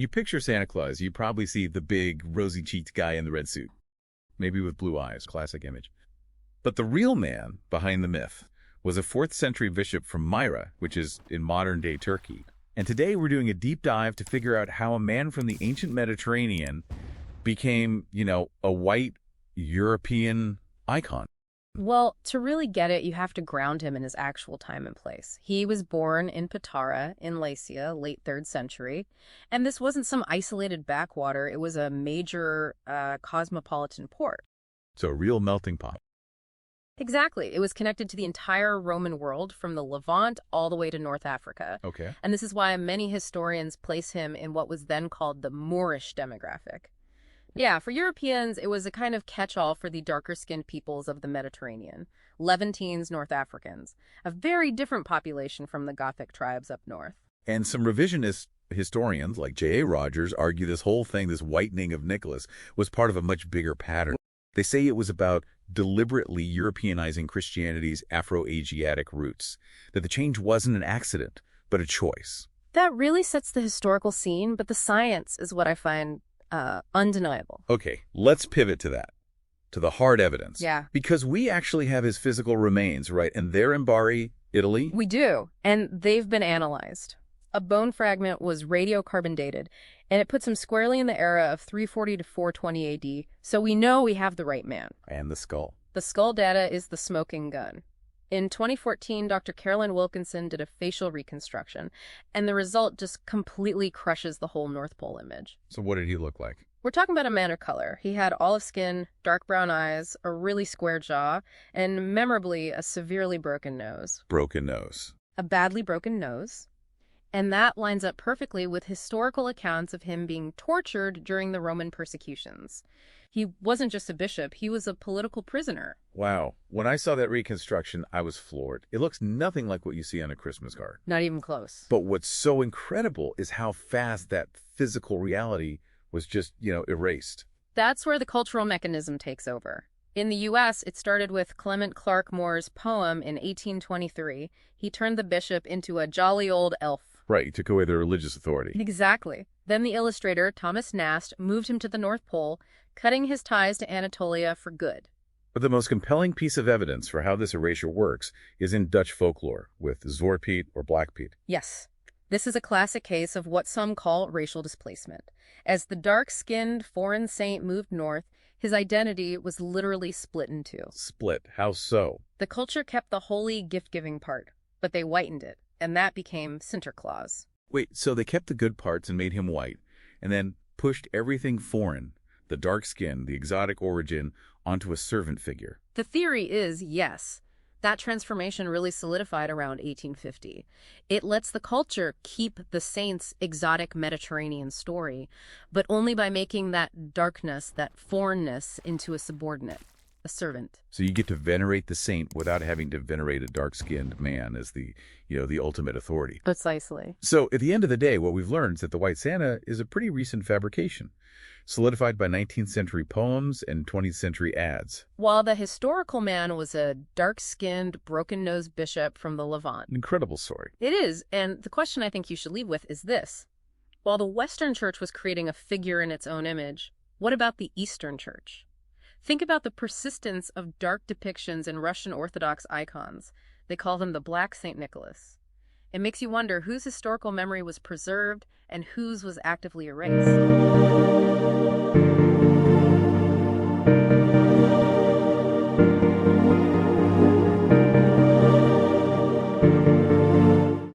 when you picture Santa Claus, you probably see the big, rosy-cheeked guy in the red suit, maybe with blue eyes, classic image. But the real man behind the myth was a 4th century bishop from Myra, which is in modern-day Turkey. And today we're doing a deep dive to figure out how a man from the ancient Mediterranean became, a white European icon. Well, to really get it, you have to ground him in his actual time and place. He was born in Patara in Lycia, late 3rd century. And this wasn't some isolated backwater. It was a major cosmopolitan port. So a real melting pot. Exactly. It was connected to the entire Roman world from the Levant all the way to North Africa. Okay. And this is why many historians place him in what was then called the Moorish demographic. Yeah, for Europeans, it was a kind of catch-all for the darker-skinned peoples of the Mediterranean, Levantines, North Africans, a very different population from the Gothic tribes up north. And some revisionist historians like J.A. Rogers argue this whole thing, this whitening of Nicholas, was part of a much bigger pattern. They say it was about deliberately Europeanizing Christianity's Afro-Asiatic roots, that the change wasn't an accident, but a choice. That really sets the historical scene, but the science is what I find undeniable. Okay, let's pivot to that, to the hard evidence. Yeah. Because we actually have his physical remains, right? And they're in Bari, Italy. We do, and they've been analyzed. A bone fragment was radiocarbon dated, and it puts him squarely in the era of 340 to 420 AD, so we know we have the right man. And the skull. The skull data is the smoking gun. In 2014, Dr. Carolyn Wilkinson did a facial reconstruction, and the result just completely crushes the whole North Pole image. So what did he look like? We're talking about a man of color. He had olive skin, dark brown eyes, a really square jaw, and memorably, a severely broken nose. Broken nose. A badly broken nose. And that lines up perfectly with historical accounts of him being tortured during the Roman persecutions. He wasn't just a bishop, he was a political prisoner. Wow. When I saw that reconstruction, I was floored. It looks nothing like what you see on a Christmas card. Not even close. But what's so incredible is how fast that physical reality was just, erased. That's where the cultural mechanism takes over. In the U.S., it started with Clement Clark Moore's poem in 1823. He turned the bishop into a jolly old elf. Right, he took away the religious authority. Exactly. Then the illustrator, Thomas Nast, moved him to the North Pole, cutting his ties to Anatolia for good. But the most compelling piece of evidence for how this erasure works is in Dutch folklore with Zwarte or Black Piet. Yes. This is a classic case of what some call racial displacement. As the dark-skinned foreign saint moved north, his identity was literally split in two. Split? How so? The culture kept the holy gift-giving part, but they whitened it, and that became Santa Claus. Wait, so they kept the good parts and made him white, and then pushed everything foreign, the dark skin, the exotic origin, onto a servant figure? The theory is, yes. That transformation really solidified around 1850. It lets the culture keep the saint's exotic Mediterranean story, but only by making that darkness, that foreignness, into a subordinate, a servant. So you get to venerate the saint without having to venerate a dark-skinned man as the ultimate authority. Precisely. So at the end of the day, what we've learned is that the White Santa is a pretty recent fabrication, solidified by 19th century poems and 20th century ads. While the historical man was a dark-skinned, broken-nosed bishop from the Levant. An incredible story. It is, and the question I think you should leave with is this. While the Western Church was creating a figure in its own image, what about the Eastern Church? Think about the persistence of dark depictions in Russian Orthodox icons. They call them the Black St. Nicholas. It makes you wonder whose historical memory was preserved and whose was actively erased.